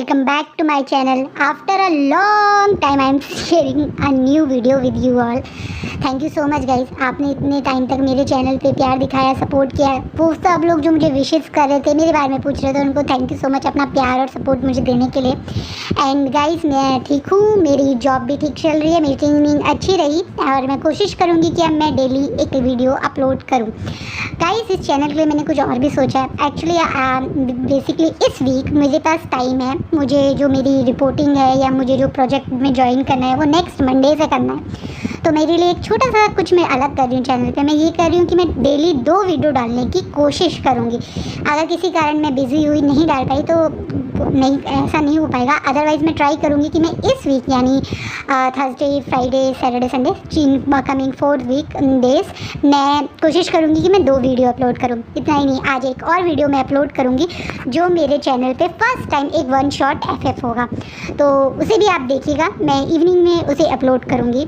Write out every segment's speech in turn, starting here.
welcome back to my channel. After a long time I am sharing a new video with you all. Thank you so much guys, आपने इतने time तक मेरे channel पे प्यार दिखाया, support किया। वो सब लोग जो मुझे विशेस कर रहे थे, मेरे बारे में पूछ रहे थे, उनको थैंक यू सो मच अपना प्यार और सपोर्ट मुझे देने के लिए। एंड गाइस मैं ठीक हूँ, मेरी जॉब भी ठीक चल रही है, मेरी ट्रेनिंग अच्छी रही और मैं कोशिश करूँगी कि अब मैं डेली एक वीडियो अपलोड करूँ। गाइस इस चैनल के लिए मैंने कुछ और भी सोचा है। एक्चुअली बेसिकली इस वीक मेरे पास टाइम है, मुझे जो मेरी रिपोर्टिंग है या मुझे जो प्रोजेक्ट में ज्वाइन करना है वो नेक्स्ट मंडे से करना है। तो मेरे लिए एक छोटा सा कुछ मैं अलग कर रही हूँ चैनल पे। मैं ये कर रही हूँ कि मैं डेली 2 वीडियो डालने की कोशिश करूँगी। अगर किसी कारण मैं बिज़ी हुई नहीं डाल पाई तो नहीं, ऐसा नहीं हो पाएगा। अदरवाइज़ मैं ट्राई करूँगी कि मैं इस वीक यानी Thursday, Friday, Saturday, Sunday coming 4 week days मैं कोशिश करूँगी कि मैं 2 वीडियो अपलोड करूँ। इतना ही नहीं, आज एक और वीडियो मैं अपलोड करूँगी जो मेरे चैनल पे फर्स्ट टाइम एक 1 शॉट FF होगा, तो उसे भी आप देखिएगा। मैं इवनिंग में उसे अपलोड करूँगी।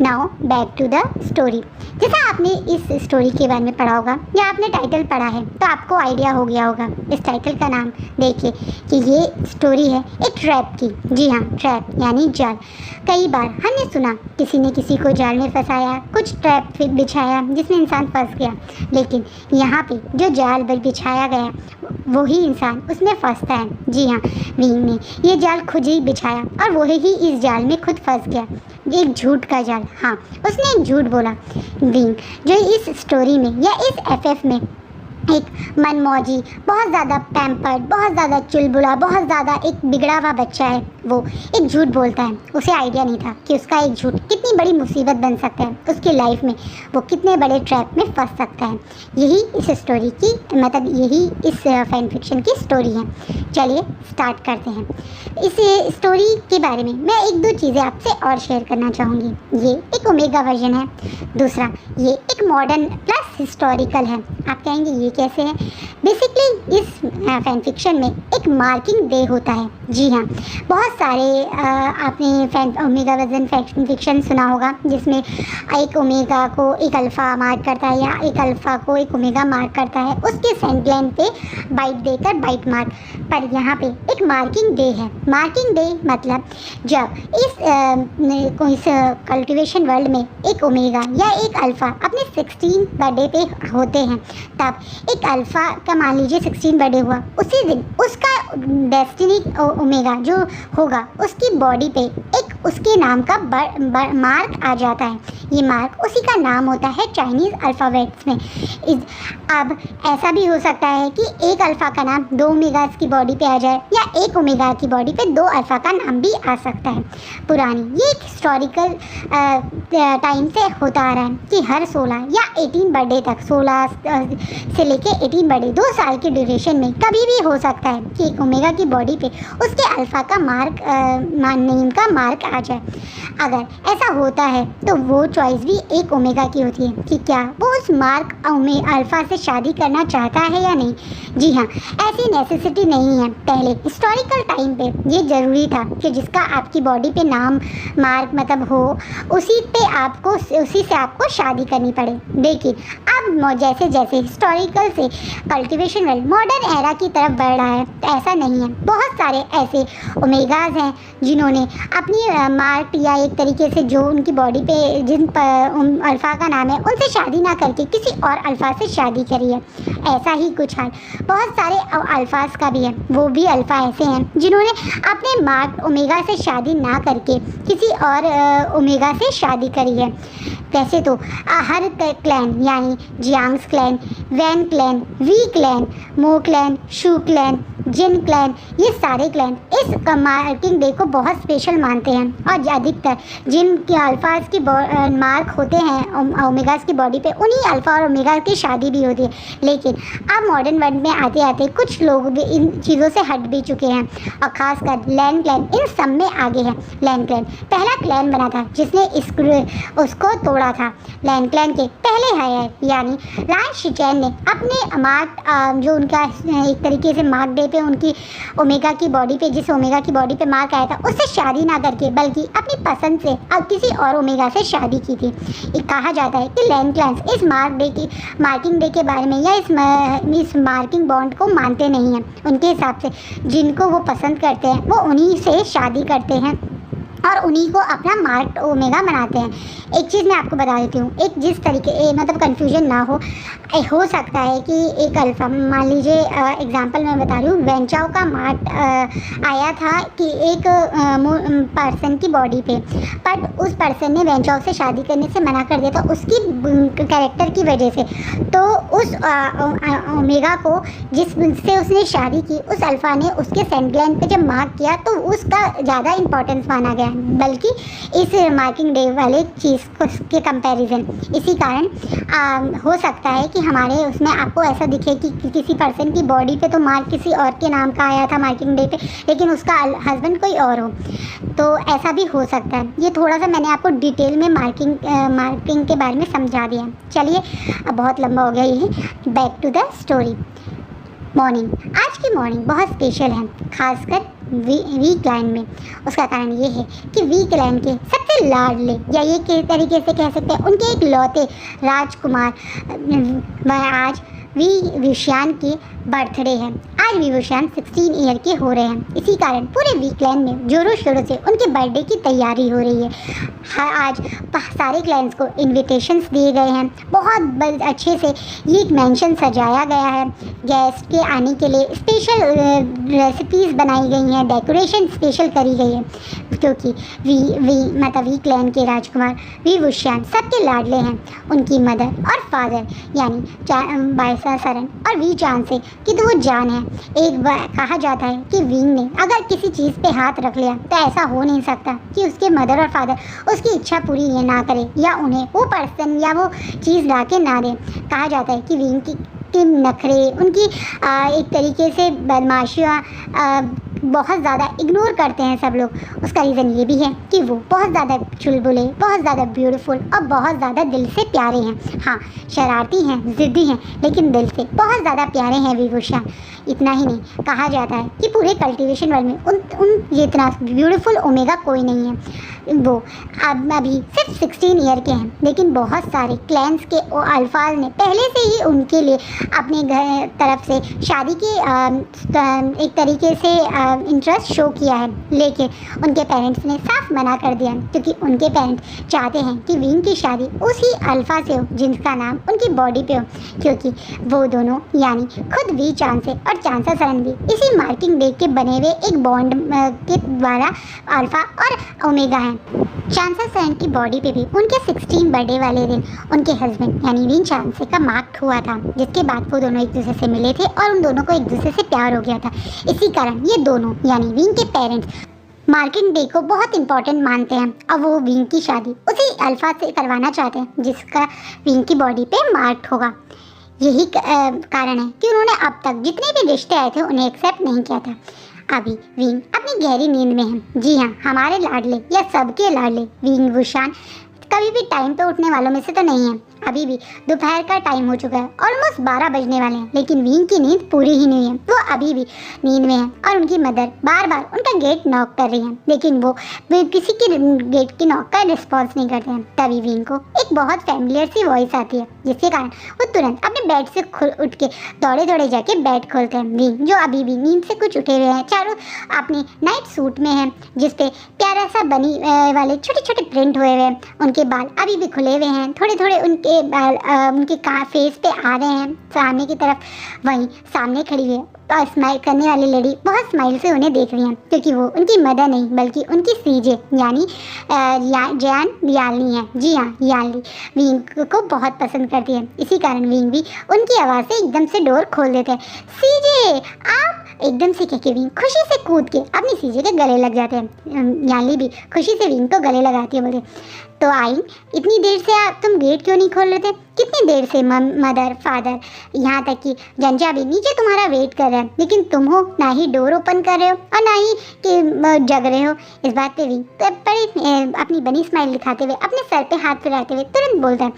Now back to the story. जैसा आपने इस स्टोरी के बारे में पढ़ा होगा या आपने टाइटल पढ़ा है तो आपको आइडिया हो गया होगा इस टाइटल का नाम देखिए कि ये स्टोरी है एक ट्रैप की। जी हाँ, ट्रैप यानी जाल। कई बार हमने सुना किसी ने किसी को जाल में फंसाया, कुछ ट्रैप बिछाया जिसमें इंसान फंस गया, लेकिन यहाँ पे जो जाल बिछाया गया वही इंसान उसमें फंसता है। जी हाँ, विंग ने ये जाल खुद ही बिछाया और वही ही इस जाल में खुद फंस गया। एक झूठ का जाल। हाँ, उसने एक झूठ बोला। विंग जो इस स्टोरी में या इस FF में एक मनमौजी, बहुत ज़्यादा पैम्पर्ड, बहुत ज़्यादा चुलबुला, बहुत ज़्यादा एक बिगड़ा हुआ बच्चा है, वो एक झूठ बोलता है। उसे आइडिया नहीं था कि उसका एक झूठ कितनी बड़ी मुसीबत बन सकता है उसकी लाइफ में, वो कितने बड़े ट्रैप में फंस सकता है। यही इस स्टोरी की मतलब यही इस फैन फिक्शन की स्टोरी है। चलिए स्टार्ट करते हैं। इस स्टोरी के बारे में मैं 1-2 चीज़ें आपसे और शेयर करना चाहूँगी। ये एक ओमेगा वर्जन है, दूसरा ये एक मॉडर्न प्लस हिस्टोरिकल है। आप कहेंगे ये कैसे है? बेसिकली इस फैन फिक्शन में एक मार्किंग डे होता है। जी हाँ, बहुत सारे आपने fan omega version fan fiction सुना होगा जिसमें एक ओमेगा को एक अल्फ़ा मार्क करता है या एक अल्फ़ा को एक ओमेगा मार्क करता है, उसके सेंटलाइन पे बाइट देकर बाइट मार्क। पर यहाँ पे एक मार्किंग डे है। मार्किंग डे मतलब जब इस कल्टिवेशन वर्ल्ड में एक ओमेगा या एक अल्फ़ा अपने 16 बर्थडे पे होते हैं, तब एक अल्फ़ा का मान लीजिए 16 बर्थडे हुआ, उसी दिन उसका डेस्टिनी ओमेगा जो होगा उसकी बॉडी पे एक उसके नाम का मार्क आ जाता है। ये मार्क उसी का नाम होता है चाइनीज़ अल्फ़ाबेट्स में। अब ऐसा भी हो सकता है कि एक अल्फ़ा का नाम 2 ओमेगास की बॉडी पे आ जाए या एक ओमेगा की बॉडी पे 2 अल्फ़ा का नाम भी आ सकता है। पुरानी ये एक हिस्टोरिकल टाइम से होता आ रहा है कि हर 16 या 18 बर्थडे तक, 16 से लेके 18 बर्थडे 2 साल की ड्यूरेशन में कभी भी हो सकता है कि एक ओमेगा की बॉडी पे उसके अल्फ़ा का नेम का मार्क आ जाए। अगर ऐसा होता है तो वो चॉइस भी एक ओमेगा की होती है कि क्या वो उस मार्क अल्फ़ा से शादी करना चाहता है या नहीं। जी हाँ, ऐसी नेसेसिटी नहीं है। पहले हिस्टोरिकल टाइम पे ये ज़रूरी था कि जिसका आपकी बॉडी पे नाम मार्क मतलब हो उसी से आपको शादी करनी पड़े। लेकिन अब जैसे जैसे हिस्टोरिकल से कल्टिवेशन वर्ल्ड मॉडर्न एरा की तरफ बढ़ रहा है तो ऐसा नहीं है। बहुत सारे ऐसे ओमेगाज हैं जिन्होंने अपनी मार्क या एक तरीके से जो उनकी बॉडी पे जिन अल्फ़ा का नाम है उनसे शादी ना करके किसी और अल्फ़ा से शादी करी है। ऐसा ही कुछ हाल बहुत सारे अल्फ़ाज का भी है। वो भी अल्फ़ा ऐसे हैं जिन्होंने अपने मार्क ओमेगा से शादी ना करके किसी और ओमेगा से शादी करी है। वैसे तो हर क्लैन यानी Jiang's clan, Wen clan, Wei clan, Mo clan, Xu clan, Jin clan, ये सारे क्लैन इस मार्किंग डे को बहुत स्पेशल मानते हैं और अधिकतर जिन के अल्फ़ाज की मार्क होते हैं ओमेगास की बॉडी पे उन्हीं अल्फ़ा और ओमेगा की शादी भी होती है। लेकिन अब मॉडर्न वर्ल्ड में आते आते कुछ लोग भी इन चीज़ों से हट भी चुके हैं और ख़ासकर लैन क्लैन इन सब में आगे है। लैन क्लैन पहला क्लैन बना था जिसने उसको तोड़ा था। लैन क्लैन के पहले हायर यानी लान शिचैन ने अपने मार्क जो उनका एक तरीके से मार्क डे पे उनकी ओमेगा की बॉडी पे, जिस ओमेगा की बॉडी पे मार्क आया था, उससे शादी ना करके बल्कि अपनी पसंद से अब किसी और ओमेगा से शादी की थी। कहा जाता है कि लैन क्लैन इस मार्किंग डे के बारे में या इस मार्किंग बॉन्ड को मानते नहीं हैं। उनके हिसाब से जिनको वो पसंद करते हैं वो उन्हीं से शादी करते हैं और उन्हीं को अपना मार्क ओमेगा बनाते हैं। एक चीज़ मैं आपको बता देती हूँ, एक जिस तरीके मतलब कन्फ्यूजन ना हो सकता है कि एक अल्फ़ा, मान लीजिए एग्जांपल मैं बता रही हूँ, वेंचाओ का मार्क आया था कि एक पर्सन की बॉडी पे, बट उस पर्सन ने वेंचाओ से शादी करने से मना कर दिया था उसकी कैरेक्टर की वजह से। तो उस ओमेगा को जिससे उसने शादी की, उस अल्फ़ा ने उसके सेंट ग्लैंड पे जब मार्क किया तो उसका ज़्यादा इंपॉर्टेंस माना गया, बल्कि इस मार्किंग डे वाले चीज़ के कंपैरिजन। इसी कारण हो सकता है कि हमारे उसमें आपको ऐसा दिखे कि किसी पर्सन की बॉडी पे तो मार्क किसी और के नाम का आया था मार्किंग डे पे, लेकिन उसका हस्बैंड कोई और हो, तो ऐसा भी हो सकता है। ये थोड़ा सा मैंने आपको डिटेल में मार्किंग के बारे में समझा दिया। चलिए, अब बहुत लंबा हो गया ये, back to the story. Morning, आज की मॉर्निंग बहुत स्पेशल है, खासकर वीक लाइन में। उसका कारण ये है कि वीक लाइन के सबसे लाडले, या ये किस तरीके से कह सकते हैं उनके एक लौते राजकुमार, वह आज विशान की बर्थडे है। आज विशान 16 ईयर के हो रहे हैं। इसी कारण पूरे वीकेंड में जोरों शोरों से उनके बर्थडे की तैयारी हो रही है। आज सारे क्लाइंट्स को इनविटेशंस दिए गए हैं, बहुत अच्छे से ये एक मेंशन सजाया गया है। गेस्ट के आने के लिए स्पेशल रेसिपीज़ बनाई गई हैं, डेकोरेशन स्पेशल करी गई है, क्योंकि मतलब वीकेंड के राजकुमार विशान सबके लाडले हैं। उनकी मदर और फादर यानी बायसा सरन और वी चांद से कि तो वो जान है। एक बार कहा जाता है कि विंग ने अगर किसी चीज़ पे हाथ रख लिया तो ऐसा हो नहीं सकता कि उसके मदर और फादर उसकी इच्छा पूरी ये ना करे या उन्हें वो पर्सन या वो चीज़ ला के ना दे। कहा जाता है कि विंग की नखरे, उनकी एक तरीके से बदमाशियाँ बहुत ज़्यादा इग्नोर करते हैं सब लोग। उसका रीज़न ये भी है कि वो बहुत ज़्यादा चुलबुले, बहुत ज़्यादा ब्यूटीफुल और बहुत ज़्यादा दिल से प्यारे हैं। हाँ, शरारती हैं, ज़िद्दी हैं, लेकिन दिल से बहुत ज़्यादा प्यारे हैं विभूषण। इतना ही नहीं, कहा जाता है कि पूरे कल्टीवेशन वर्ल्ड में उन जितना ब्यूटीफुल ओमेगा कोई नहीं है। वो अब अभी सिर्फ 16 ईयर के हैं, लेकिन बहुत सारे क्लैंस के अल्फाज ने पहले से ही उनके लिए अपने घर तरफ से शादी की एक तरीके से इंटरेस्ट शो किया है, लेकिन उनके पेरेंट्स ने साफ मना कर दिया, क्योंकि उनके पेरेंट्स चाहते हैं कि विंग की शादी उसी अल्फ़ा से हो जिनका नाम उनकी बॉडी पे हो, क्योंकि वो दोनों यानी खुद वी चांद से और चांसा सरन भी इसी मार्किंग डे के बने हुए एक बॉन्ड के द्वारा अल्फ़ा और ओमेगा हैं। चांसा सरन की बॉडी पे भी उनके 16 बर्थडे वाले दिन उनके हस्बैंड यानी विन चांसे का मार्क हुआ था, जिसके बाद वो दोनों एक दूसरे से मिले थे और उन दोनों को एक दूसरे से प्यार हो गया था। इसी कारण ये दोनों यानी विंग के पेरेंट्स मार्किंग डे को बहुत इंपॉर्टेंट मानते हैं और वो विंग की शादी उसी अल्फ़ा से करवाना चाहते हैं जिसका विंग की बॉडी पे मार्क होगा। यही कारण है कि उन्होंने अब तक जितने भी रिश्ते आए थे उन्हें एक्सेप्ट नहीं किया था। अभी विंग अपनी गहरी नींद में है। जी हाँ, हमारे लाडले या सबके लाडले विंग वुशान कभी भी टाइम पे उठने वालों में से तो नहीं है। अभी भी दोपहर का टाइम हो चुका है, ऑलमोस्ट 12 बजने वाले हैं, लेकिन विंग की नींद पूरी ही नहीं है। वो अभी भी नींद में है और उनकी मदर बार बार उनका गेट नॉक कर रही है, लेकिन वो किसी की गेट की नॉक का रिस्पॉन्स नहीं करते हैं। तभी विंग को एक बहुत फैमिलियर सी वॉइस आती है, जिसके कारण वो तुरंत अपने बेड से उठ के दौड़े दौड़े जाके बेड खोलते हैं। विंग जो अभी भी नींद से कुछ उठे हुए हैं, चारों अपने नाइट सूट में हैं, जिसपे प्यारा सा बनी वाले छोटे छोटे प्रिंट हुए हुए हैं। उनके बाल अभी भी खुले हुए हैं, थोड़े थोड़े उनके बाल उनके फेस पे आ रहे हैं सामने की तरफ। वहीं सामने खड़ी हुई और स्माइल करने वाली लेडी बहुत स्माइल से उन्हें देख रही हैं, क्योंकि वो उनकी मदर नहीं बल्कि उनकी सीजे यानी जैन यालनी है। जी हाँ, यालनी विंग को बहुत पसंद करती है। इसी कारण विंग भी उनकी आवाज़ से एकदम से डोर खोल देते हैं। सीजे आप, एकदम से कह के विंग खुशी से कूद के अपनी सीजे के गले लग जाते हैं। याली भी खुशी से विंग को गले लगाती है, बोलते तो आई, इतनी देर से आप तुम गेट क्यों नहीं खोल रहे थे? कितनी देर से मदर फादर यहाँ तक कि जंजा भी नीचे तुम्हारा वेट कर रहा है, लेकिन तुम हो ना ही डोर ओपन कर रहे हो और ना ही कि जग रहे हो। इस बात पे भी तो बड़ी अपनी बनी स्माइल दिखाते हुए अपने सर पे हाथ फिराते हुए तुरंत बोलता है,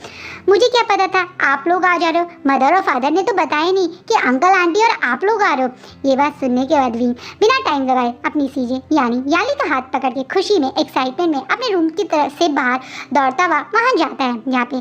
मुझे क्या पता था आप लोग आ जा रहे हो, मदर और फादर ने तो बताया नहीं कि अंकल आंटी और आप लोग आ रहे हो। ये बात सुनने के बाद भी बिना टाइम लगाए अपनी सीजे यानी याली का हाथ पकड़ के खुशी में एक्साइटमेंट में अपने रूम की तरफ से बाहर दौड़ता हुआ वहाँ जाता है, जहाँ पे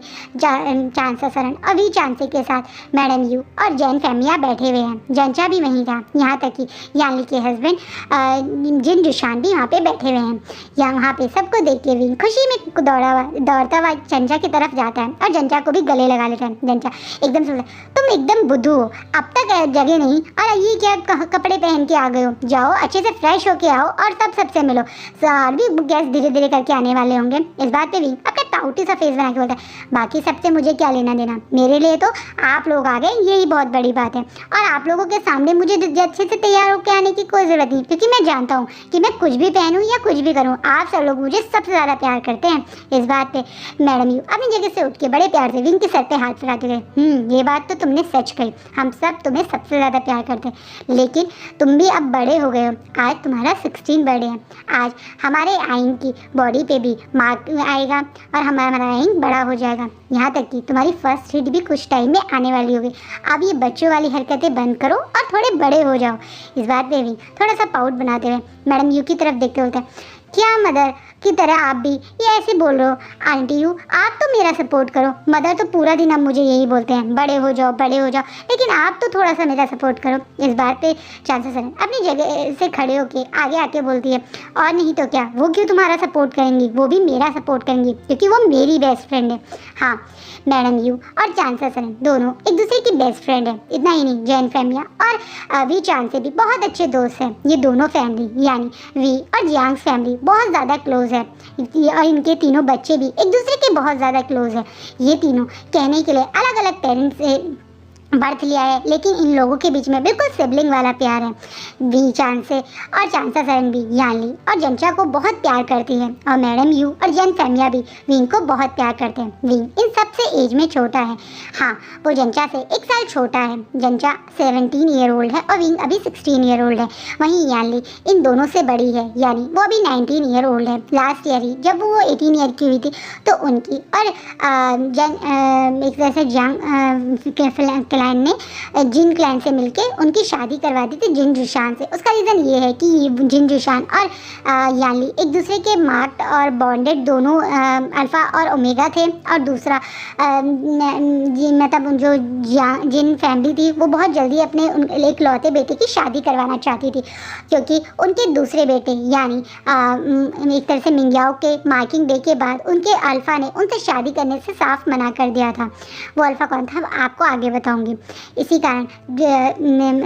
चांसा सरन अभी चांसे के साथ मैडम यू और जैन फैमिया बैठे हुए हैं। जंचा भी वहीं था, यहाँ तक कि याली के हस्बैंड जिन जुशान भी वहाँ पे बैठे हुए हैं। या वहाँ पे सबको देख के भी खुशी में दौड़ता हुआ जंचा की तरफ जाता है और जंचा को भी गले लगा लेता है। जंचा एकदम से तुम एकदम बुद्धू हो, अब तक जगह नहीं और ये क्या कपड़े पहन के आ गए हो, जाओ अच्छे से फ्रेश होके आओ और तब सबसे मिलो। सर भी गेस्ट धीरे धीरे करके आने वाले होंगे। इस बात पे भी अपने टाउटी सा फेस बना के बोलता है, बाकी सबसे मुझे क्या लेना देना, मेरे लिए तो आप लोग आ गए यही बहुत बड़ी बात है और आप लोगों के सामने मुझे अच्छे से तैयार होकर आने की कोई ज़रूरत नहीं, क्योंकि मैं जानता हूँ कि मैं कुछ भी पहनूँ या कुछ भी करूँ आप सब लोग मुझे सबसे ज़्यादा प्यार करते हैं। इस बात पे मैडम यू अपनी जगह से उठ के बड़े प्यार से विंग के सर पे हाथ फिराते गए, ये बात तो तुमने सच कही, हम सब तुम्हें सबसे ज़्यादा प्यार करते हैं, लेकिन तुम भी अब बड़े हो गए हो, आज तुम्हारा 16 बर्थडे है, आज हमारे आइन की बॉडी पे भी मार्क आएगा और हमारा आइन बड़ा हो जाएगा, यहाँ तक कि तुम्हारी फर्स्ट हिट भी कुछ टाइम में आने वाली होगी। अब ये बच्चों वाली हरकतें बंद करो और थोड़े बड़े हो जाओ। इस बात पे भी थोड़ा सा पाउट बनाते हुए मैडम यू की तरफ देखते होते हैं, क्या मदर की तरह आप भी ये ऐसे बोल रहे हो? आंटी यू आप तो मेरा सपोर्ट करो, मदर तो पूरा दिन अब मुझे यही बोलते हैं बड़े हो जाओ बड़े हो जाओ, लेकिन आप तो थोड़ा सा मेरा सपोर्ट करो। इस बात पे चांसेस सरन अपनी जगह से खड़े होके आगे आके बोलती है, और नहीं तो क्या, वो क्यों तुम्हारा सपोर्ट करेंगी, वो भी मेरा सपोर्ट करेंगी क्योंकि वो मेरी बेस्ट फ्रेंड है। हाँ, मैडम यू और चांसेस सरन दोनों एक दूसरे की बेस्ट फ्रेंड है। इतना ही नहीं, जैन फैमिया और वी चांद से भी बहुत अच्छे दोस्त हैं। ये दोनों फैमिली यानी वी और जियांग फैमिली बहुत ज़्यादा क्लोज है और इनके तीनों बच्चे भी एक दूसरे के बहुत ज़्यादा क्लोज है। ये तीनों कहने के लिए अलग अलग पेरेंट्स से बर्थ लिया है, लेकिन इन लोगों के बीच में बिल्कुल सिबलिंग वाला प्यार है। वी चांसे और चांसा सरन भी यानली और जंचा को बहुत प्यार करती है और मैडम यू और जैन फैमिया भी विंग को बहुत प्यार करते हैं। विंग इन सबसे एज में छोटा है, हाँ वो जंचा से 1 साल छोटा है। जंचा 17 ईयर ओल्ड है और विंग अभी 16 ईयर ओल्ड है। वहीं यानली इन दोनों से बड़ी है, यानी वो अभी 19 ईयर ओल्ड है। लास्ट ईयर ही जब वो 18 ईयर की हुई थी तो उनकी और एक तरह से जंग क्लैन ने जिन क्लैन से मिलके उनकी शादी करवा दी थी जिन जुशान से। उसका रीज़न ये है कि जिन जुशान और यानली एक दूसरे के मार्क्ड और बॉन्डेड दोनों अल्फ़ा और ओमेगा थे, और दूसरा मतलब जो जिन फैमिली थी वो बहुत जल्दी अपने एक लौते बेटे की शादी करवाना चाहती थी, क्योंकि उनके दूसरे बेटे यानी एक तरह से मिंग्याओ के मार्किंग डे के बाद उनके अल्फ़ा ने उनसे शादी करने से साफ मना कर दिया था। वो अल्फ़ा कौन था आपको आगे बताऊंगी। इसी कारण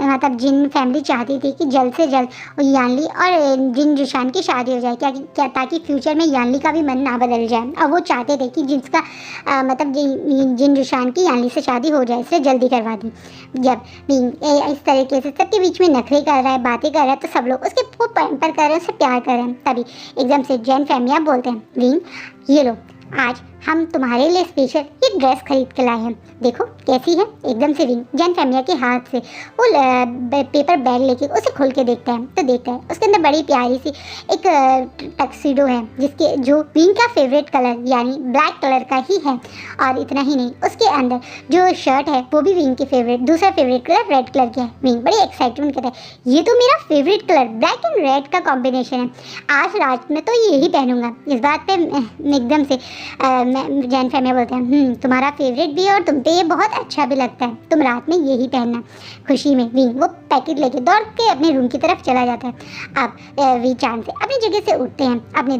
मतलब जिन फैमिली चाहती थी कि जल्द से जल्द यानली और जिन जुशान की शादी हो जाए, क्या ताकि फ्यूचर में यानली का भी मन ना बदल जाए, और वो चाहते थे कि जिसका मतलब जिन जुशान की यानली से शादी हो जाए, इसलिए जल्दी करवा दी। जब इस तरीके से सबके बीच में नखरे कर रहा है, बातें कर रहा है, तो सब लोग उसके पैम्पर कर रहे हैं, उससे प्यार कर रहे हैं। तभी एकदम से जैन फैमिया बोलते हैं, विंग ये लो, आज हम तुम्हारे लिए स्पेशल ये ड्रेस खरीद के लाए हैं, देखो कैसी है। एकदम से विंग जैन फैमिया के हाथ से वो पेपर बैग लेके उसे खोल के देखता है, तो देखता है उसके अंदर बड़ी प्यारी सी एक टक्सीडो है, जिसके जो विंग का फेवरेट कलर यानी ब्लैक कलर का ही है। और इतना ही नहीं, उसके अंदर जो शर्ट है वो भी विंग की फेवरेट, दूसरा फेवरेट कलर रेड कलर का है। विंग बड़ी एक्साइटमेंट करता है, ये तो मेरा favourite colour black and red का कॉम्बिनेशन है, आज रात में तो यही पहनूंगा। इस बात पे एकदम से जैन फैमिया बोलते हैं, तुम्हारा फेवरेट भी है और तुम पे ये बहुत अच्छा भी लगता है, तुम रात में यही पहनना। खुशी में विंग वो पैकेट लेके दौड़ के अपने रूम की तरफ चला जाता है। अब वी चांद से अपनी जगह से उठते हैं, अपने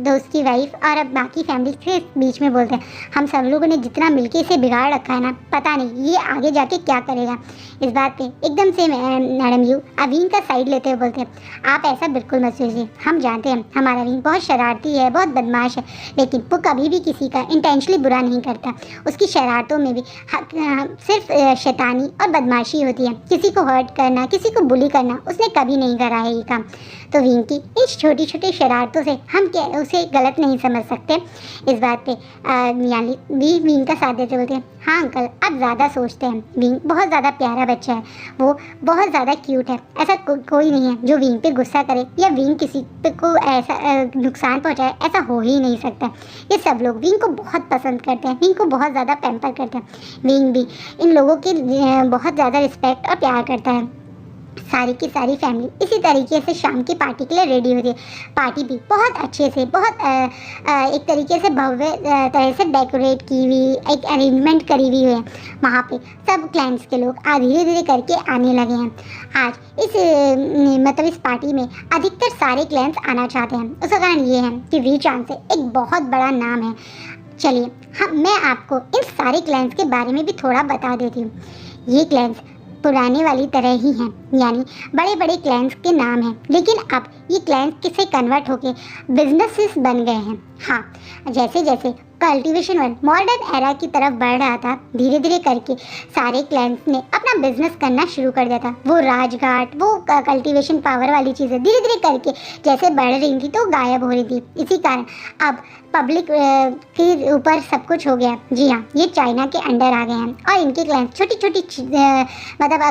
दोस्त की वाइफ और अब बाकी फैमिली के बीच में बोलते हैं, हम सब लोगों ने जितना मिलके इसे बिगाड़ रखा है ना, पता नहीं ये आगे जाके क्या करेगा। इस बात पे एकदम से मैडम यू विंग का साइड लेते हुए बोलते हैं, आप ऐसा बिल्कुल मत सोचिए, हम जानते हैं हमारा विंग बहुत शरारती है, बहुत बदमाश है, लेकिन वो कभी भी किसी का इंटेंशनली बुरा नहीं करता। उसकी शरारतों में भी सिर्फ शैतानी और बदमाशी होती है। किसी को हर्ट करना, किसी को बुली करना उसने कभी नहीं करा है ये काम। तो विंग की इस छोटी छोटी शरारतों से हम क्या उसे गलत नहीं समझ सकते। इस बात पे यानी भी विंग का साथ देते बोलते हैं, हाँ अंकल आप ज़्यादा सोचते हैं, विंग बहुत ज़्यादा प्यारा बच्चा है, वो बहुत ज़्यादा क्यूट है, ऐसा कोई नहीं है जो विंग पे गुस्सा करे या विंग किसी पे को ऐसा नुकसान पहुंचाए, ऐसा हो ही नहीं सकता। ये सब लोग विंग को बहुत पसंद करते हैं, विंग को बहुत ज़्यादा पैम्पर करते हैं। विंग भी इन लोगों की बहुत ज़्यादा रिस्पेक्ट और प्यार करता है। सारी की सारी फैमिली इसी तरीके से शाम की पार्टी के लिए रेडी होती है। पार्टी भी बहुत अच्छे से, बहुत एक तरीके से भव्य तरह से डेकोरेट की हुई, एक अरेंजमेंट करी हुई है। वहाँ पे सब क्लाइंट्स के लोग धीरे धीरे करके आने लगे हैं। आज इस पार्टी में अधिकतर सारे क्लाइंट्स आना चाहते हैं। उसका कारण ये है कि वी चांस एक बहुत बड़ा नाम है। चलिए मैं आपको इन सारे क्लाइंट्स के बारे में भी थोड़ा बता देती हूँ। ये क्लाइंट्स पुराने वाली तरह ही हैं, यानी बड़े बड़े क्लाइंट्स के नाम हैं, लेकिन अब ये क्लाइंट्स किसे कन्वर्ट होके बिजनेसेस बन गए हैं। हाँ, जैसे जैसे कल्टीवेशन वर्ल्ड मॉडर्न एरा की तरफ बढ़ रहा था, धीरे धीरे करके सारे क्लाइंट्स ने अपना बिजनेस करना शुरू कर दिया था। वो राजघाट, वो कल्टीवेशन पावर वाली चीज़ें धीरे धीरे करके जैसे बढ़ रही थी तो गायब हो रही थी। इसी कारण अब पब्लिक के ऊपर सब कुछ हो गया। जी हाँ, ये चाइना के अंडर आ गए हैं और इनके क्लाइंट्स छोटी छोटी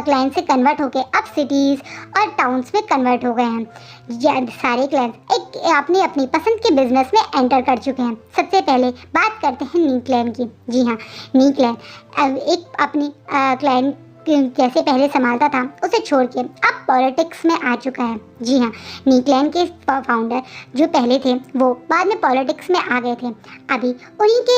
क्लाइंट से कन्वर्ट होकर अब सिटीज़ और टाउन्स में कन्वर्ट हो गए हैं। सारे क्लाइंट्स एक अपनी अपनी पसंद के बिजनेस में एंटर कर चुके हैं। सबसे पहले बात करते हैं नी क्लैन की। जी हाँ, नी क्लैन एक अपनी क्लाइंट कैसे पहले संभालता था उसे छोड़ के अब पॉलिटिक्स में आ चुका है। जी हाँ, नी क्लैन के फाउंडर जो पहले थे वो बाद में पॉलिटिक्स में आ गए थे। अभी उन्हीं के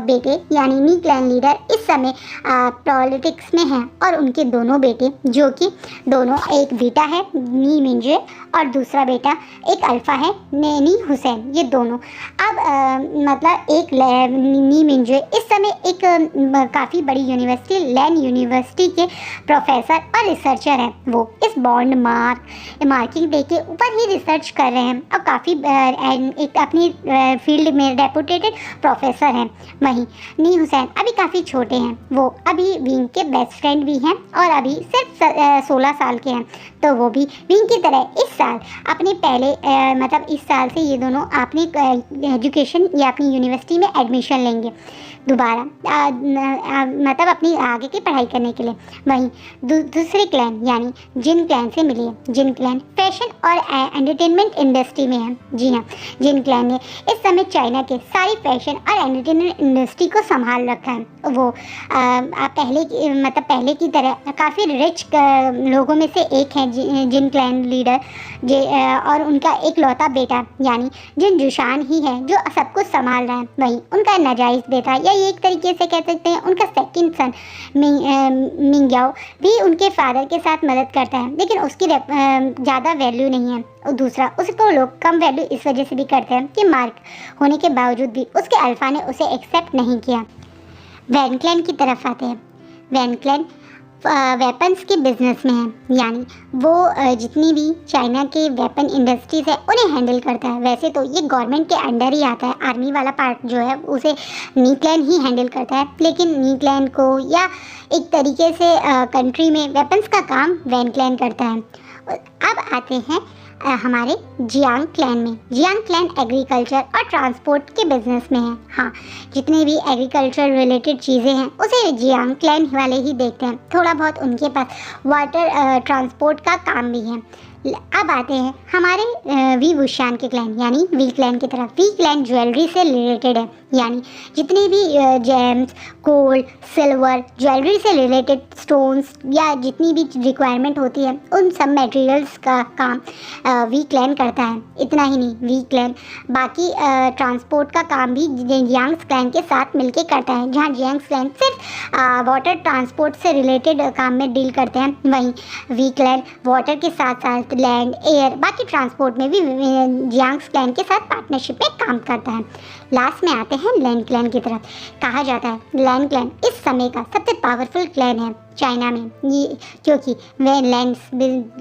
बेटे यानी नी क्लैन लीडर इस समय पॉलिटिक्स में हैं और उनके दोनों बेटे, जो कि दोनों, एक बेटा है नी मिंजे और दूसरा बेटा एक अल्फा है नी हुसैन। ये दोनों अब एक नी मिंजे इस समय एक काफ़ी बड़ी यूनिवर्सिटी, लैन यूनिवर्सिटी के प्रोफेसर और रिसर्चर हैं। वो इस बॉन्ड मार्किंग डे के ऊपर ही रिसर्च कर रहे हैं और काफ़ी एक अपनी फील्ड में रेपुटेटेड प्रोफेसर हैं। वहीं नी हुसैन अभी काफ़ी छोटे हैं, वो अभी विंग के बेस्ट फ्रेंड भी हैं और अभी सिर्फ 16 साल के हैं। तो वो भी विंग की तरह इस साल अपने पहले इस साल से ये दोनों अपनी एजुकेशन या अपनी यूनिवर्सिटी में एडमिशन लेंगे दोबारा, अपनी आगे की पढ़ाई करने के लिए। वहीं दूसरे क्लैन यानी जिन क्लैन से मिलिए। जिन क्लैन फैशन और एंटरटेनमेंट इंडस्ट्री में है। जी हाँ, जिन क्लैन ने इस समय चाइना के सारी फैशन और एंटरटेनमेंट इंडस्ट्री को संभाल रखा है। वो पहले की तरह काफ़ी रिच लोगों में से एक हैं जिन क्लैन लीडर और उनका एक लौता बेटा यानी जिन जुशान ही है जो सब कुछ संभाल रहा है। वहीं उनका नाजायज़ बेटा या एक तरीके से कह सकते हैं उनका सेकंड सन मिंग्याओ भी उनके फादर के साथ मदद करता है, लेकिन उसकी ज़्यादा वैल्यू नहीं है। और दूसरा, उसको लोग कम वैल्यू इस वजह से भी करते हैं कि मार्क होने के बावजूद भी उसके अल्फा ने उसे एक्सेप्ट नहीं किया। वैन क्लैन की तरफ आते हैं। वैन क्लैन वेपन्स के बिजनेस में है, यानी वो जितनी भी चाइना के वेपन इंडस्ट्रीज है उन्हें हैंडल करता है। वैसे तो ये गवर्नमेंट के अंडर ही आता है, आर्मी वाला पार्ट जो है उसे नी क्लैन ही हैंडल करता है, लेकिन नी क्लैन को या एक तरीके से कंट्री में वेपन्स का काम वैन क्लैन करता है। अब आते हैं हमारे जियांग क्लैन में। जियांग क्लैन एग्रीकल्चर और ट्रांसपोर्ट के बिजनेस में है। हाँ, जितने भी एग्रीकल्चर रिलेटेड चीज़ें हैं उसे जियांग क्लैन वाले ही देखते हैं। थोड़ा बहुत उनके पास वाटर ट्रांसपोर्ट का काम भी है। अब आते हैं हमारे वी वुशान के क्लैन यानी वी क्लैन की तरफ। वी क्लैन ज्वेलरी से रिलेटेड है, यानी जितने भी जेम्स, गोल्ड, सिल्वर, ज्वेलरी से रिलेटेड स्टोन्स या जितनी भी रिक्वायरमेंट होती है उन सब मटेरियल्स का काम वी क्लैन करता है। इतना ही नहीं, वी क्लैन बाकी ट्रांसपोर्ट का काम भी जियांग क्लैन के साथ मिलके करता है। जहाँ जियांग क्लैन सिर्फ वाटर ट्रांसपोर्ट से रिलेटेड काम में डील करते हैं, वहीं वी क्लैन वाटर के साथ साथ लैंड, एयर, बाकी ट्रांसपोर्ट में भी जियांग क्लैन के साथ पार्टनरशिप में काम करता है। लास्ट में आते हैं लैन क्लैन की तरफ। कहा जाता है लैन क्लैन इस समय का सबसे पावरफुल क्लैन है, चाइना में, ये क्योंकि वे लेंस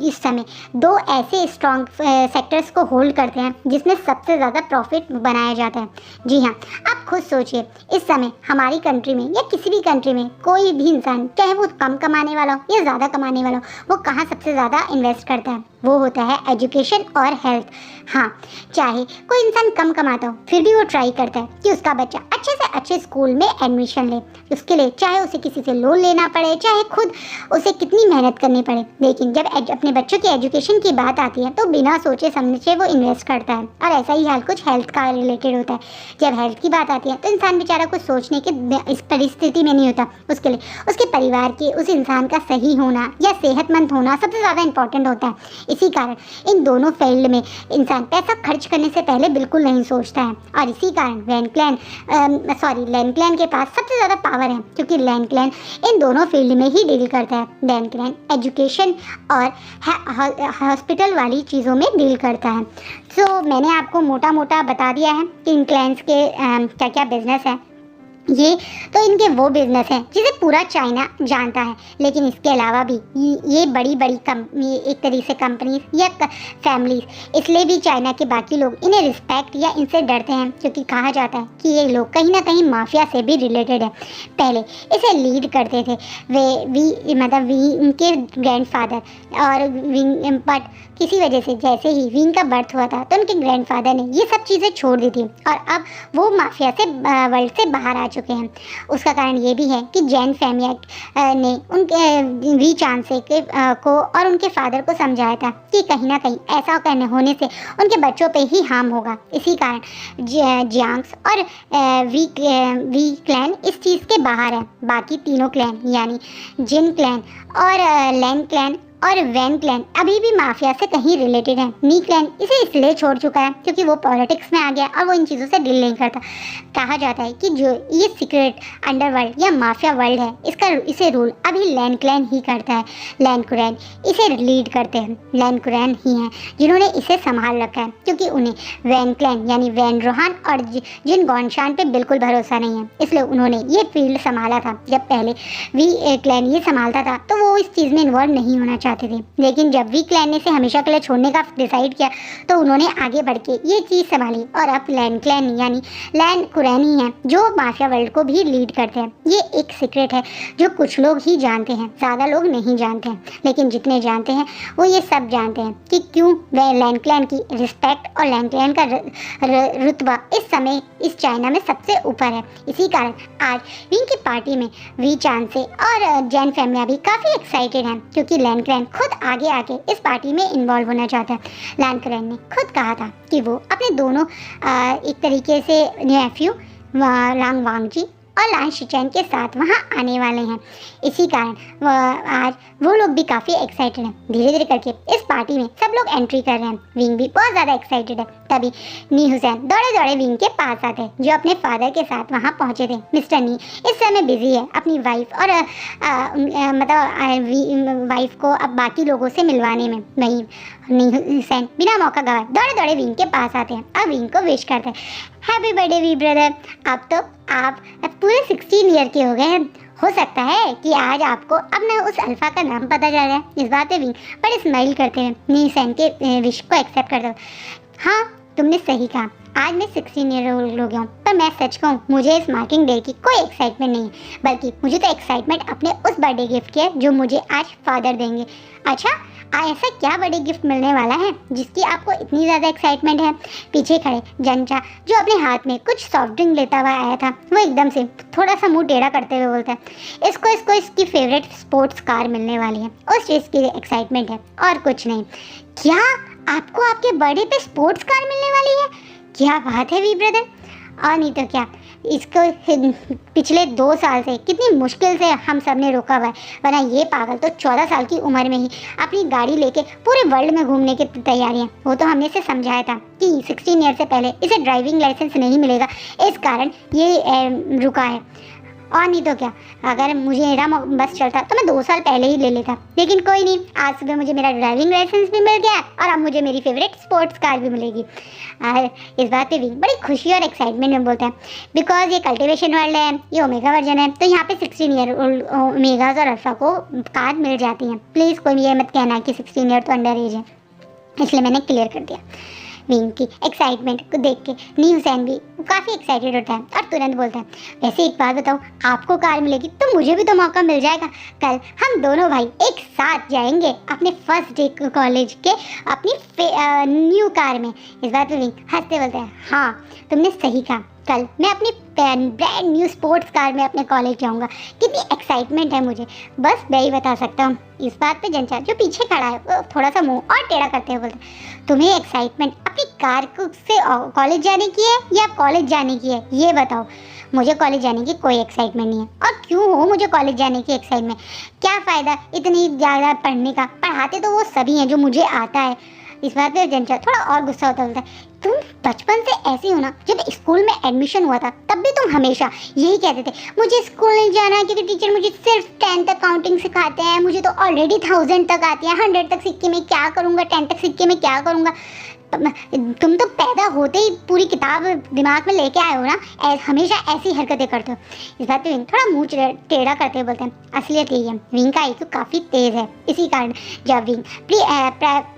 इस समय 2 ऐसे स्ट्रॉन्ग सेक्टर्स को होल्ड करते हैं जिसमें सबसे ज़्यादा प्रॉफिट बनाया जाता है। जी हाँ, आप खुद सोचिए, इस समय हमारी कंट्री में या किसी भी कंट्री में कोई भी इंसान, चाहे वो कम कमाने वाला हो या ज़्यादा कमाने वाला हो, वो कहाँ सबसे ज़्यादा इन्वेस्ट करता है? वो होता है एजुकेशन और हेल्थ। हाँ, चाहे कोई इंसान कम कमाता हो फिर भी वो ट्राई करता है कि उसका बच्चा अच्छे से अच्छे स्कूल में एडमिशन ले। उसके लिए चाहे उसे किसी से लोन लेना पड़े, चाहे खुद उसे कितनी मेहनत करनी पड़े, लेकिन जब अपने बच्चों की एजुकेशन की बात आती है तो बिना सोचे समझे वो इन्वेस्ट करता है। और ऐसा ही हाल कुछ हेल्थ का रिलेटेड होता है। जब हेल्थ की बात आती है तो इंसान बेचारा कुछ सोचने की इस परिस्थिति में नहीं होता। उसके लिए उसके परिवार के उस इंसान का सही होना या सेहतमंद होना सबसे ज़्यादा इंपॉर्टेंट होता है। इसी कारण इन दोनों फील्ड में इंसान पैसा खर्च करने से पहले बिल्कुल नहीं सोचता है। और इसी कारण लैन के पास सबसे ज़्यादा पावर है, क्योंकि लैन इन दोनों फील्ड में ही डील करता है। लैन एजुकेशन और हॉस्पिटल वाली चीज़ों में डील करता है। सो मैंने आपको मोटा मोटा बता दिया है कि इन क्लैंस के क्या क्या बिजनेस है। ये तो इनके वो बिजनेस हैं जिसे पूरा चाइना जानता है, लेकिन इसके अलावा भी ये बड़ी बड़ी एक तरीके से कंपनीज या फैमिलीज, इसलिए भी चाइना के बाकी लोग इन्हें रिस्पेक्ट या इनसे डरते हैं, क्योंकि कहा जाता है कि ये लोग कहीं ना कहीं माफिया से भी रिलेटेड है। पहले इसे लीड करते थे इनके ग्रैंडफादर और बट किसी वजह से जैसे ही विंग का बर्थ हुआ था तो उनके ग्रैंडफादर ने ये सब चीज़ें छोड़ दी थी और अब वो माफिया से वर्ल्ड से बाहर आ चुके हैं। उसका कारण ये भी है कि जैन फैमिली ने उनके वी चांसे को और उनके फादर को समझाया था कि कहीं ना कहीं ऐसा करने होने से उनके बच्चों पे ही हार्म होगा। इसी कारण जियांग्स और वी क्लैन इस चीज़ के बाहर है। बाकी तीनों क्लैन यानी जिन क्लैन और लैन क्लैन और वैन क्लैन अभी भी माफिया से कहीं रिलेटेड है। नी क्लैन इसे इसलिए छोड़ चुका है क्योंकि वो पॉलिटिक्स में आ गया और वो इन चीज़ों से डील नहीं करता। कहा जाता है कि जो ये सीक्रेट अंडरवर्ल्ड या माफिया वर्ल्ड है इसे रूल अभी लैन क्लैन ही करता है। लैन कुरैन इसे लीड करते हैं। लैन कुरैन ही हैं जिन्होंने इसे संभाल रखा है, क्योंकि उन्हें वैन क्लैन यानी वैन रोहान और जिन गॉनशान पे बिल्कुल भरोसा नहीं है, इसलिए उन्होंने ये फील्ड संभाला था। जब पहले वी क्लैन ये संभालता था तो वो इस चीज़ में इन्वॉल्व नहीं होना चाहते थे, लेकिन जब वी क्लैन ने इसे हमेशा के लिए छोड़ने का डिसाइड किया तो उन्होंने आगे बढ़ के ये चीज़ संभाली और अब लैन क्लैन यानी लैन कुरैन ही हैं जो माफिया वर्ल्ड को भी लीड करते हैं। ये एक सीक्रेट है जो कुछ लोग ही जानते हैं, ज़्यादा लोग नहीं जानते हैं, लेकिन जितने जानते हैं वो ये सब जानते हैं कि क्यों वह लैन क्लैन की रिस्पेक्ट और लैन क्लैन का रुतबा इस समय इस चाइना में सबसे ऊपर है। इसी कारण आज विंग की पार्टी में वी चांसे और जैन फैमिली भी काफ़ी एक्साइटेड हैं, क्योंकि लैन क्लैन खुद आगे आके इस पार्टी में इन्वॉल्व होना चाहता है। लैन क्लैन ने खुद कहा था कि वो अपने दोनों एक तरीके से नेफ्यू लांग वांगजी और लान शिचैन के साथ वहाँ आने वाले हैं। इसी कारण आज वो लोग भी काफ़ी एक्साइटेड हैं। धीरे धीरे करके इस पार्टी में सब लोग एंट्री कर रहे हैं। विंग भी बहुत ज़्यादा एक्साइटेड है। तभी नी हुसैन दौड़े दौड़े विंग के पास आते हैं, जो अपने फादर के साथ वहाँ पहुँचे थे। मिस्टर नी इस समय बिजी है अपनी वाइफ और वाइफ को अब बाकी लोगों से मिलवाने में। वहीं नी हुसैन बिना मौका गवाए दौड़े दौड़े विंग के पास आते हैं और विंग को विश करते हैं, हैप्पी बर्थडे वी ब्रदर। अब तो आप पूरे 16 ईयर के हो गए हैं। हो सकता है कि आज आपको अपना उस अल्फा का नाम पता चल जाए। इस बात पे विंग बड़े स्माइल करते हैं, नी हुसैन के विश को एक्सेप्ट करते हो। हाँ, तुमने सही कहा, आज मैं 16 ईयर ओल्ड हो गया हूँ, पर मैं सच कहूँ मुझे इस मार्किंग डे की कोई एक्साइटमेंट नहीं है, बल्कि मुझे तो एक्साइटमेंट अपने उस बर्थडे गिफ्ट की है जो मुझे आज फादर देंगे। अच्छा, ऐसा क्या बर्थडे गिफ्ट मिलने वाला है जिसकी आपको इतनी ज़्यादा एक्साइटमेंट है? पीछे खड़े जनचा जो अपने हाथ में कुछ सॉफ्ट ड्रिंक लेता हुआ आया था, वो एकदम से थोड़ा सा मुंह टेढ़ा करते हुए बोलता है, इसको इसकी फेवरेट स्पोर्ट्स कार मिलने वाली है। उस चीज़ की एक्साइटमेंट है और कुछ नहीं। क्या आपको आपके बर्थडे पे स्पोर्ट्स कार मिलने वाली है? क्या बात है वी ब्रदर। और नहीं तो क्या, इसको पिछले 2 साल से कितनी मुश्किल से हम सब ने रोका हुआ है, वरना ये पागल तो 14 साल की उम्र में ही अपनी गाड़ी लेके पूरे वर्ल्ड में घूमने की तैयारियां। वो तो हमने इसे समझाया था कि 16 ईयर से पहले इसे ड्राइविंग लाइसेंस नहीं मिलेगा, इस कारण ये रुका है। और नहीं तो क्या, अगर मुझे मेरा बस चलता तो मैं 2 साल पहले ही ले लेता, लेकिन कोई नहीं, आज सुबह मुझे मेरा ड्राइविंग लाइसेंस भी मिल गया और अब मुझे मेरी फेवरेट स्पोर्ट्स कार भी मिलेगी। और इस बात पे भी बड़ी खुशी और एक्साइटमेंट में बोलते हैं, बिकॉज ये कल्टिवेशन वर्ल्ड है, ये ओमेगा वर्जन है, तो यहाँ पे 16 ईयर ओल्ड ओमेगाज और अल्फा को कार मिल जाती हैं। प्लीज़ कोई ये मत कहना कि 16 ईयर तो अंडर एज है, इसलिए मैंने क्लियर कर दिया। विंग की एक्साइटमेंट को देख के नी हुसैन भी काफ़ी एक्साइटेड होता है और तुरंत बोलता है, वैसे एक बात बताओ, आपको कार मिलेगी तो मुझे भी तो मौका मिल जाएगा, कल हम दोनों भाई एक साथ जाएंगे अपने फर्स्ट डे कॉलेज के अपनी न्यू कार में। इस बात पे विंग हंसते बोलता है, हाँ तुमने सही कहा, कल मैं अपनी ब्रांड न्यू स्पोर्ट्स कार में अपने कॉलेज जाऊंगा। कितनी एक्साइटमेंट है मुझे, बस मैं ही बता सकता हूँ। इस बात पे जनचा जो पीछे खड़ा है वो थोड़ा सा मुंह और टेढ़ा करते हुए बोलता है, तुम्हें एक्साइटमेंट अपनी कार को से कॉलेज जाने की है या कॉलेज जाने की है, ये बताओ। मुझे कॉलेज जाने की कोई एक्साइटमेंट नहीं है। और क्यों हो मुझे कॉलेज जाने की एक्साइटमेंट, क्या फ़ायदा इतनी ज़्यादा पढ़ने का, पढ़ाते तो वो सभी हैं जो मुझे आता है। इस बात पे जनचा थोड़ा और गुस्सा होता बोलता है, तुम बचपन से ऐसी हो ना, जब स्कूल में एडमिशन हुआ था तब भी तुम हमेशा यही कहते थे, मुझे स्कूल नहीं जाना क्योंकि टीचर मुझे सिर्फ 10 तक काउंटिंग सिखाते हैं, मुझे तो ऑलरेडी 1000 तक आती है, 100 तक सीख के मैं क्या करूँगा, 10 तक सीख के मैं क्या करूँगा। तुम तो पैदा होते ही पूरी किताब दिमाग में लेके आए हो ना, हमेशा ऐसी हरकतें करते हो। इस बात पे विंग थोड़ा मुंह टेढ़ा करते हुए बोलते हैं, असलियत यही है, विंग का IQ काफ़ी तेज़ है, इसी कारण जब विंग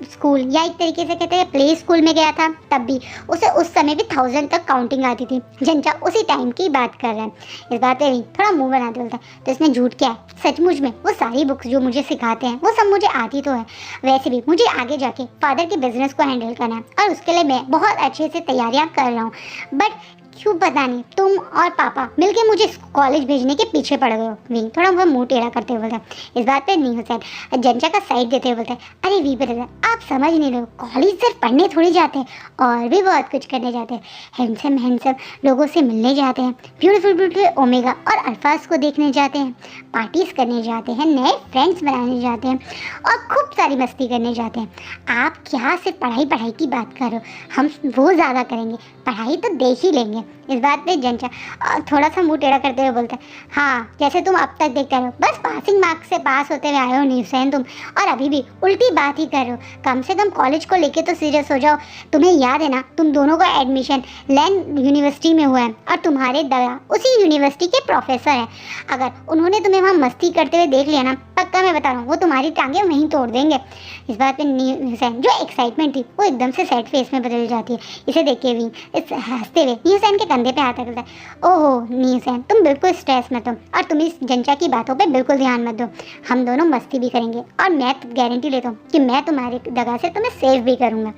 स्कूल या एक तरीके से कहते हैं प्ले स्कूल में गया था तब भी उसे उस समय भी 1000 तक काउंटिंग आती थी। जनचा उसी टाइम की बात कर रहा है। इस बात पे विंग थोड़ा मुँह बनाते बोलता है, तो इसमें झूठ क्या है, सचमुच में वो सारी बुक्स जो मुझे सिखाते हैं वो सब मुझे आती तो है, वैसे भी मुझे आगे जाके फादर के बिजनेस को हैंडल करना है और उसके लिए मैं बहुत अच्छे से तैयारियां कर रहा हूँ, बट क्यों पता नहीं तुम और पापा मिलके मुझे कॉलेज भेजने के पीछे पड़ गए हो। विंग थोड़ा वह मुंह टेढ़ा करते हुए बोलता है। इस बात पे नहीं हुसैन जनचा का साइड देते हुए बोलता है, अरे वी ब्रदर आप समझ नहीं रहे हो, कॉलेज सिर्फ पढ़ने थोड़ी जाते हैं और भी बहुत कुछ करने जाते हैं, हैंडसम लोगों से मिलने जाते हैं, ब्यूटीफुल ओमेगा और अल्फाज को देखने जाते हैं, पार्टीज करने जाते हैं, नए फ्रेंड्स बनाने जाते हैं और खूब सारी मस्ती करने जाते हैं। आप क्या सिर्फ पढ़ाई की बात कर रहे हो, हम वो ज़्यादा करेंगे, पढ़ाई तो देख ही लेंगे। इस बात पे जनचा थोड़ा सा मुंह टेढ़ा करते हुए बोलता है, हाँ जैसे तुम अब तक देखते रहो, बस पासिंग मार्क्स से पास होते हुए आए हो नी हुसैन तुम, और अभी भी उल्टी बात ही कर रहे हो, कम से कम कॉलेज को लेके तो सीरियस हो जाओ। तुम्हें याद है ना, तुम दोनों का एडमिशन लैंड यूनिवर्सिटी में हुआ है और तुम्हारे दादा उसी यूनिवर्सिटी के प्रोफेसर हैं। अगर उन्होंने तुम्हें वहाँ मस्ती करते हुए देख लिया ना, पक्का मैं बता रहा हूँ वो तुम्हारी टांगें वहीं तोड़ देंगे। इस बात पे नी हुसैन जो एक्साइटमेंट थी वो एकदम से सैड फेस में बदल जाती है। इसे देख के भी इस हंसते हुए नी हुसैन के कंधे पे हाथ रखता है। ओहो नी हुसैन तुम बिल्कुल स्ट्रेस मत हो और तुम इस जनचा की बातों पे बिल्कुल ध्यान मत दो, हम दोनों मस्ती भी करेंगे और मैं गारंटी लेता हूँ कि मैं तुम्हारी दगा से तुम्हें सेव भी करूँगा।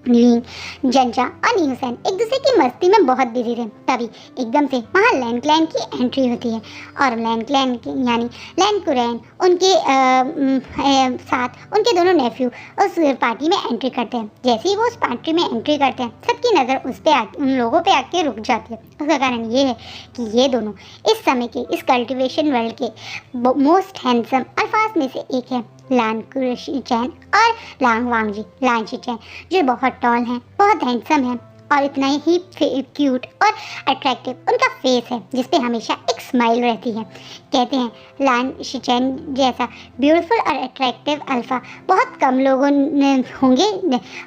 जनचा और नी हुसैन एक दूसरे की मस्ती में बहुत बिजी थे, तभी एकदम से वहाँ लैंड क्लैन की एंट्री होती है और लैंड क्लैन की यानी लैंड कुरैन उनके साथ उनके दोनों नेफ्यू उस पार्टी में एंट्री करते हैं। जैसे ही वो उस पार्टी में एंट्री करते हैं सबकी नज़र उस पे उन लोगों पे आके रुक जाती है। उसका कारण ये है कि ये दोनों इस समय के इस कल्टिवेशन वर्ल्ड के मोस्ट हैंडसम अल्फाज में से एक है, लान कुरैन और लांग वांगजी लान शिचैन, जो बहुत टॉल हैं, बहुत हैंडसम हैं और इतना ही क्यूट और अट्रैक्टिव उनका फेस है जिस पे हमेशा एक स्माइल रहती है। कहते हैं लान शिचैन जैसा ब्यूटीफुल और अट्रैक्टिव अल्फ़ा बहुत कम लोगों ने होंगे,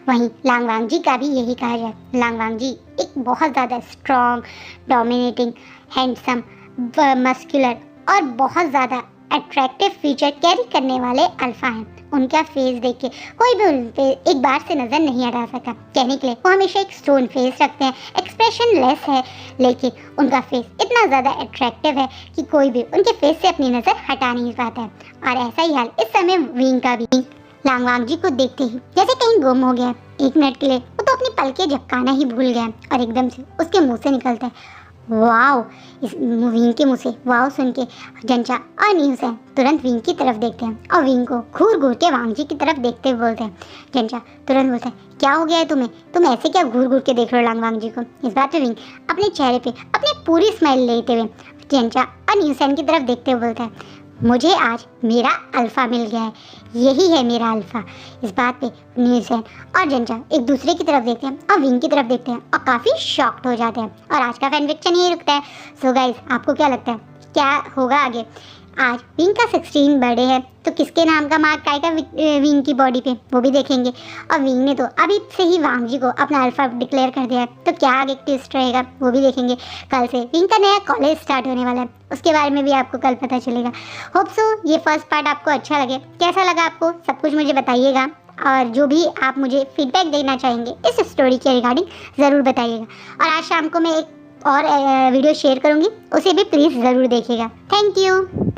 वहीं लांग वांगजी का भी यही कहा जाए। लांग वांगजी एक बहुत ज़्यादा स्ट्रॉन्ग, डोमिनेटिंग, हैंडसम, मस्कुलर और बहुत ज़्यादा अट्रैक्टिव फीचर कैरी करने वाले अल्फ़ा हैं। उनका फेस देख के कोई भी उन पे एक बार से नज़र नहीं हटा सकता। कहने के लिए वो हमेशा एक स्टोन फेस रखते हैं, एक्सप्रेशन लेस है, लेकिन उनका फेस इतना ज़्यादा अट्रैक्टिव है कि कोई भी उनके फेस से अपनी नज़र हटा नहीं पाता है। और ऐसा ही हाल इस समय विंग का भी। लांग वांगजी को देखते ही जैसे कहीं गुम हो गया। एक मिनट के लिए वो तो अपनी पलकें झपकाना ही भूल गया और एकदम से उसके मुँह से निकलता है वाओ। इस विंग के मुँह से वाओ सुन के जनचा और नी हुसैन तुरंत विंग की तरफ देखते हैं और विंग को घूर घूर के वांगजी की तरफ देखते हुए बोलते हैं। जनचा तुरंत बोलता है, क्या हो गया है तुम्हें, तुम ऐसे क्या घूर घूर के देख रहे हो लांग वांगजी को। इस बात पे विंग अपने चेहरे पे अपनी पूरी स्माइल लेते हुए जनचा और नी हुसैन की तरफ देखते हुए बोलता है, मुझे आज मेरा अल्फ़ा मिल गया है, यही है मेरा अल्फ़ा। इस बात पे नी हुसैन और जनचा एक दूसरे की तरफ देखते हैं और विंग की तरफ देखते हैं और काफ़ी शॉक्ड हो जाते हैं। और आज का फैन फिक्शन यही रुकता है। सो गाइस आपको क्या लगता है क्या होगा आगे। आज विंग का 16 बर्थडे है, तो किसके नाम का मार्क आएगा विंग की बॉडी पे वो भी देखेंगे। और विंग ने तो अभी से ही वांग जी को अपना अल्फा डिक्लेयर कर दिया है, तो क्या आगे ट्विस्ट रहेगा वो भी देखेंगे। कल से विंग का नया कॉलेज स्टार्ट होने वाला है, उसके बारे में भी आपको कल पता चलेगा। होप सो ये फर्स्ट पार्ट आपको अच्छा लगे। कैसा लगा आपको सब कुछ मुझे बताइएगा, और जो भी आप मुझे फीडबैक देना चाहेंगे इस स्टोरी के रिगार्डिंग ज़रूर बताइएगा। और आज शाम को मैं एक और वीडियो शेयर करूँगी, उसे भी प्लीज़ ज़रूर देखिएगा। Thank you.